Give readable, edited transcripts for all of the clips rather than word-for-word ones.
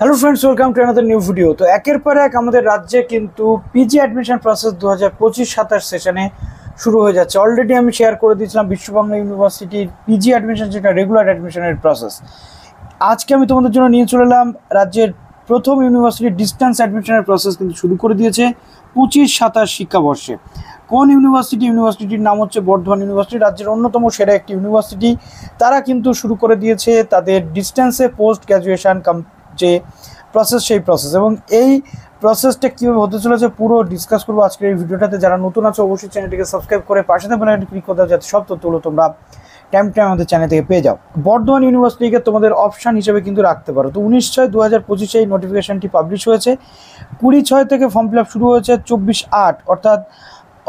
Hello friends, welcome to another new video. तो एकेर पर एक आमादेर राज्ये किन्तु पिजी एडमिशन प्रसेस 2025-27 सेशने शुरू हो जाच्छे। अलरेडी आमी शेयर करे दिएछिलाम विश्वबांगला यूनिभार्सिटिर पिजी एडमिशन जेटा रेगुलार एडमिशनेर प्रसेस। आजके आमी तोमादेर जोन्नो निये चले एलाम राज्येर प्रथम यूनिभार्सिटी डिस्टेंस एडमिशनेर प्रसेस किन्तु शुरू करे दिएछे 25-27 शिक्षाबर्षे। कोन यूनिभार्सिटिर नाम हच्छे बर्धमान यूनिभार्सिटी, राज्येर अन्यतम सेरा एकटी यूनिभार्सिटी। तारा किन्तु शुरू करे दिएछे तादेर डिस्टेंसे पोस्ट ग्र्याजुएशन যে প্রসেস সেই প্রসেস এবং এই প্রসেসটা কীভাবে হতে চলেছে পুরো ডিসকাস করবো আজকের এই ভিডিওটাতে। যারা নতুন আছে অবশ্যই চ্যানেলটিকে সাবস্ক্রাইব করে পাশে থাকা বেল আইকনটি ক্লিক করে দাও যাতে সব তথ্যগুলো তোমরা টাইম আমাদের চ্যানেল থেকে পেয়ে যাও। বর্ধমান ইউনিভার্সিটিকে তোমাদের অপশান হিসেবে কিন্তু রাখতে পারো। তো 19/6/2025 এই নোটিফিকেশনটি পাবলিশ হয়েছে। 20/6 থেকে ফর্ম ফিল আপ শুরু হয়েছে, 24/8 অর্থাৎ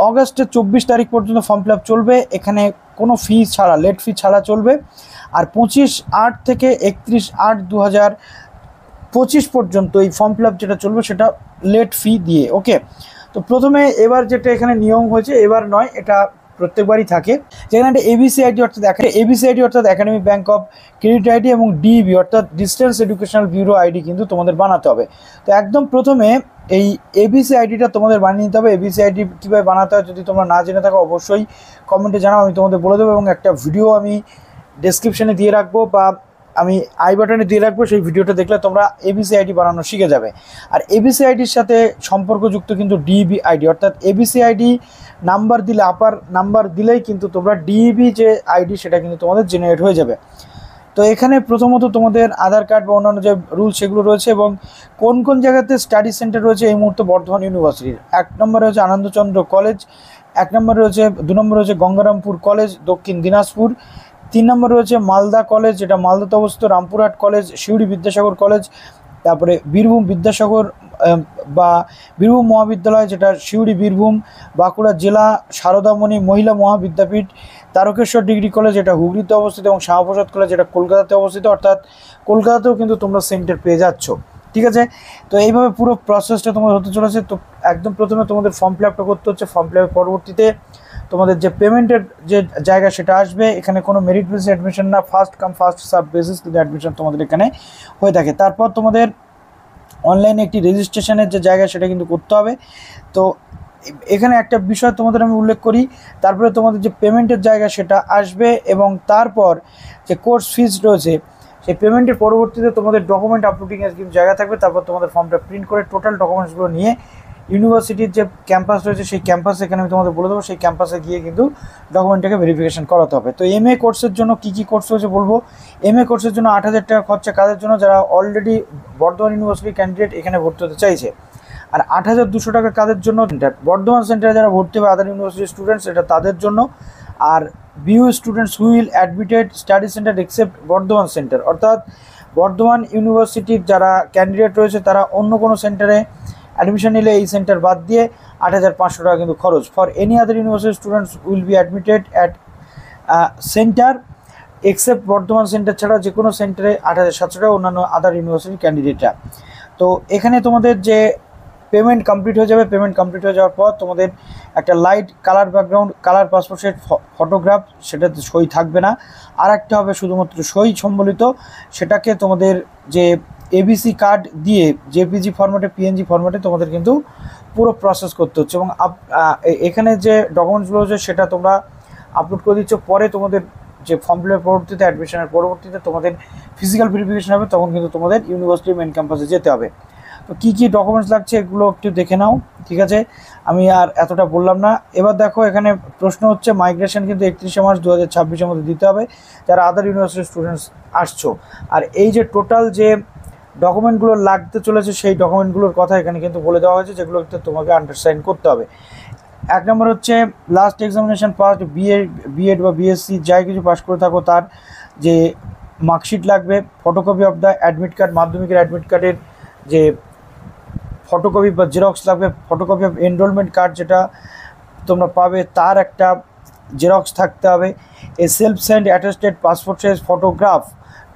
অগস্টের 24 তারিখ পর্যন্ত ফর্ম ফিল আপ চলবে। এখানে কোনো ফি ছাড়া, লেট ফি ছাড়া চলবে। আর 25/8 থেকে 31/8/2025 পর্যন্ত এই ফর্ম ফিল আপ যেটা চলবে সেটা লেট ফি দিয়ে। ওকে, তো প্রথমে এবার যেটা এখানে নিয়ম হয়েছে, এবার নয়, এটা প্রত্যেকবারই থাকে, যেখানে একটা এবিসি আইডি অর্থাৎ academic bank of credit ID এবং ডিবি অর্থাৎ ডিস্টেন্স এডুকেশনাল ব্যুরো আইডি কিন্তু তোমাদের বানাতে হবে। তো একদম প্রথমে এই এবিসি আইডিটা তোমাদের বানিয়ে নিতে হবে। এবিসি আইডি কীভাবে বানাতে হয় যদি তোমরা না জেনে থাকো অবশ্যই কমেন্টে জানাও, আমি তোমাদের বলে দেবো এবং একটা ভিডিও আমি ডেসক্রিপশানে দিয়ে রাখবো বা আমি আই বাটনে দিয়ে রাখবো। সেই ভিডিওটা দেখলে তোমরা এবিসি আইডি বানানো শিখে যাবে। আর এবিসি আইডির সাথে সম্পর্কযুক্ত কিন্তু ডিবি আইডি অর্থাৎ এবিসি আইডি নাম্বার দিলে, আপার নাম্বার দিলেই কিন্তু তোমরা ডিবি যে আইডি সেটা কিন্তু তোমাদের জেনারেট হয়ে যাবে। তো এখানে প্রথমত তোমাদের আধার কার্ড বা অন্যান্য যে রুলস সেগুলো রয়েছে এবং কোন কোন জায়গাতে স্টাডি সেন্টার রয়েছে এই মুহূর্তে বর্ধমান ইউনিভার্সিটির। 1 নম্বরে হচ্ছে আনন্দচন্দ্র কলেজ, 1 নম্বরে রয়েছে, 2 নম্বরে রয়েছে গঙ্গারামপুর কলেজ দক্ষিণ দিনাজপুর, 3 নম্বরে রয়েছে মালদা কলেজ যেটা মালদাতে অবস্থিত, রামপুরহাট কলেজ, সিউড়ি বিদ্যাসাগর কলেজ, তারপরে বীরভূম বিদ্যাসাগর বা বীরভূম মহাবিদ্যালয় যেটা সিউড়ি বীরভূম, বাঁকুড়া জেলা সারদামণি মহিলা মহাবিদ্যাপীঠ, তারকেশ্বর ডিগ্রি কলেজ যেটা হুগলিতে অবস্থিত এবং শ্যামাপ্রসাদ কলেজ যেটা কলকাতাতে অবস্থিত। অর্থাৎ কলকাতাতেও কিন্তু তোমরা সেন্টার পেয়ে যাচ্ছ, ঠিক আছে। তো এইভাবে পুরো প্রসেসটা তোমাদের হতে চলেছে। তো একদম প্রথমে তোমাদের ফর্ম ফিল আপটা করতে হচ্ছে। ফর্ম ফিল আপের পরবর্তীতে তোমাদের যে পেমেন্টের যে জায়গা সেটা আসবে। এখানে কোনো মেরিট বেসিস অ্যাডমিশন না, first come first serve basis কিন্তু অ্যাডমিশন তোমাদের এখানে হয়ে থাকে। তারপর তোমাদের অনলাইনে একটি রেজিস্ট্রেশনের যে জায়গা সেটা কিন্তু করতে হবে। তো এখানে একটা বিষয় তোমাদের আমি উল্লেখ করি, তারপরে তোমাদের যে পেমেন্টের জায়গা সেটা আসবে এবং তারপর যে কোর্স ফিজ রয়েছে সেই পেমেন্টের পরবর্তীতে তোমাদের ডকুমেন্ট আপলোডিংয়ের কিন্তু জায়গা থাকবে। তারপর তোমাদের ফর্মটা প্রিন্ট করে টোটাল ডকুমেন্টসগুলো নিয়ে ইউনিভার্সিটির যে ক্যাম্পাস রয়েছে সেই ক্যাম্পাসে, এখানে আমি তোমাদের বলে দেবো, সেই ক্যাম্পাসে গিয়ে কিন্তু ডকুমেন্টটাকে ভেরিফিকেশন করাতে হবে। তো এমএ কোর্সের জন্য কী কী কোর্স রয়েছে বলবো। এমএ কোর্সের জন্য 8,000 টাকা খরচা কাদের জন্য, যারা অলরেডি বর্ধমান ইউনিভার্সিটি ক্যান্ডিডেট এখানে ভর্তি হতে চাইছে। আর 8,200 টাকা কাদের জন্য, বর্ধমান সেন্টারে যারা ভর্তি হবে আদার ইউনিভার্সিটি স্টুডেন্টস, এটা তাদের জন্য। আর BU students will admitted study centre except Bardhaman centre, অর্থাৎ বর্ধমান ইউনিভার্সিটির যারা ক্যান্ডিডেট রয়েছে তারা অন্য কোনো সেন্টারে অ্যাডমিশন নিলে এই সেন্টার বাদ দিয়ে 8,500 টাকা কিন্তু খরচ। For any other university students will be admitted at centre except Bardhaman centre ছাড়া যে কোনো সেন্টারে 8,700 টাকা অন্যান্য আদার ইউনিভার্সিটি ক্যান্ডিডেটরা। তো এখানে তোমাদের যে পেমেন্ট কমপ্লিট হয়ে যাবে, পেমেন্ট কমপ্লিট হয়ে যাওয়ার পর তোমাদের একটা light colour background, colour passport size photograph, সেটাতে সই থাকবে না, আর একটা হবে শুধুমাত্র সই সম্বলিত। সেটাকে তোমাদের যে এবিসি কার্ড দিয়ে জেপিজি ফরম্যাটে, পিএনজি ফরম্যাটে তোমাদের কিন্তু পুরো প্রসেস করতে হচ্ছে এবং এখানে যে ডকুমেন্টসগুলো হচ্ছে সেটা তোমরা আপলোড করে দিচ্ছ। পরে তোমাদের যে ফর্ম ফিল আপের পরবর্তীতে, অ্যাডমিশনের পরবর্তীতে তোমাদের ফিজিক্যাল ভেরিফিকেশন হবে, তখন কিন্তু তোমাদের ইউনিভার্সিটির মেন ক্যাম্পাসে যেতে হবে। তো কী কী ডকুমেন্টস লাগছে এগুলো একটু দেখে নাও, ঠিক আছে, আমি আর এতটা বললাম না। এবার দেখো এখানে প্রশ্ন হচ্ছে মাইগ্রেশন কিন্তু 31 মার্চ 2026-এর মধ্যে দিতে হবে যারা আদার ইউনিভার্সিটির স্টুডেন্টস আসছো। আর এই যে টোটাল যে ডকুমেন্টগুলো লাগতে চলেছে সেই ডকুমেন্টগুলোর কথা এখানে কিন্তু বলে দেওয়া হয়েছে, যেগুলো তোমাকে আন্ডারস্ট্যান্ড করতে হবে। 1 নম্বর হচ্ছে লাস্ট এক্সামিনেশন পাস, বিএড বা বিএসসি যাই কিছু পাস করে থাকো তার যে মার্কশিট লাগবে, photocopy of the admit card, মাধ্যমিকের অ্যাডমিট কার্ডের যে ফটোকপি বা জেরক্স লাগবে, ফটোকপি অফ এনরোলমেন্ট কার্ড যেটা তোমরা পাবে তার একটা জেরক্স থাকতে হবে, a self send attested passport size photograph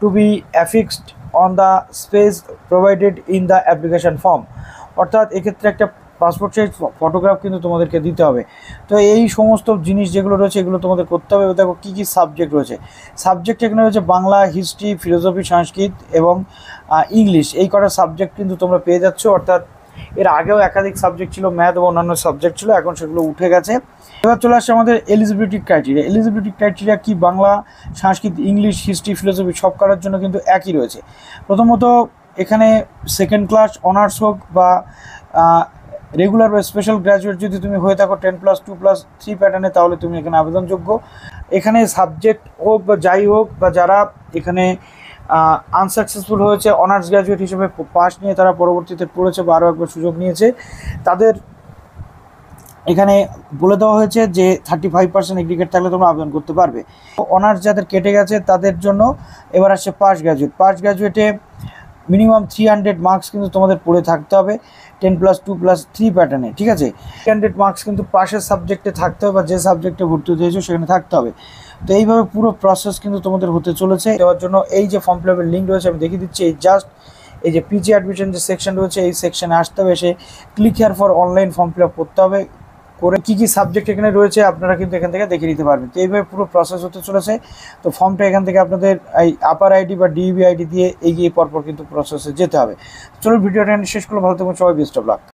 to be affixed on the space provided in the application form. অর্থাৎ এক্ষেত্রে একটা পাসপোর্ট সাইজ ফটোগ্রাফ কিন্তু তোমাদেরকে দিতে হবে। তো এই সমস্ত জিনিস যেগুলো রয়েছে এগুলো তোমাদের করতে হবে। দেখো কী কী সাবজেক্ট রয়েছে, সাবজেক্ট এখানে রয়েছে বাংলা, হিস্ট্রি, ফিলোসফি, সংস্কৃত এবং ইংলিশ। এই কটা সাবজেক্ট কিন্তু তোমরা পেয়ে যাচ্ছ। অর্থাৎ এর আগেও একাধিক সাবজেক্ট ছিল, ম্যাথ এবং অন্যান্য সাবজেক্ট ছিল, এখন সেগুলো উঠে গেছে। এবার চলে আসছে আমাদের এলিজিবিলিটি ক্রাইটেরিয়া। এলিজিবিলিটি ক্রাইটেরিয়া কি, বাংলা, সংস্কৃত, ইংলিশ, হিস্ট্রি, ফিলোসফি সব করার জন্য কিন্তু একই রয়েছে। প্রথমত এখানে সেকেন্ড ক্লাস অনার্স হোক বা রেগুলার বা স্পেশাল গ্র্যাজুয়েট যদি তুমি হয়ে থাকো 10+2+3 প্যাটার্নে, তাহলে তুমি এখানে আবেদনযোগ্য। এখানে সাবজেক্ট হোক বা যাই হোক, বা যারা এখানে আনসাকসেসফুল হয়েছে অনার্স গ্র্যাজুয়েট হিসেবে পাস নিয়ে তারা পরবর্তীতে পড়েছে বা আরও একবার সুযোগ নিয়েছে, তাদের এখানে বলে দেওয়া হয়েছে যে 35% এগ্রিগেট থাকলে তোমরা আবেদন করতে পারবে। অনার্স যাদের কেটে গেছে তাদের জন্য এবার আসছে পাস গ্র্যাজুয়েট। পাস গ্র্যাজুয়েটে মিনিমাম 300 মার্কস কিন্তু তোমাদের পড়ে থাকতে হবে 10+2+3 প্যাটার্নে, ঠিক আছে। 300 মার্কস কিন্তু পাশের সাবজেক্টে থাকতে হবে বা যে সাবজেক্টে ভর্তি হতে হয়েছে সেখানে থাকতে হবে। তো এইভাবে পুরো প্রসেস কিন্তু তোমাদের হতে চলেছে। দেওয়ার জন্য এই যে ফর্ম ফিল আপের লিঙ্ক রয়েছে আমি দেখিয়ে দিচ্ছি, এই জাস্ট এই যে পিজি অ্যাডমিশন যে সেকশন রয়েছে এই সেকশনে আসতে হবে, এসে click here for online form fill up করতে হবে। করে কী কী সাবজেক্ট এখানে রয়েছে আপনারা কিন্তু এখান থেকে দেখে নিতে পারবেন। তো এইভাবে পুরো প্রসেস হতে চলেছে। তো ফর্মটা এখান থেকে আপনাদের এই আপার আইডি বা ডিইবি আইডি দিয়ে এগিয়ে পরপর কিন্তু প্রসেসে যেতে হবে। চলুন ভিডিওটা শেষ করলে, ভালো থাকবেন সবাই, বেস্ট অফ লাক।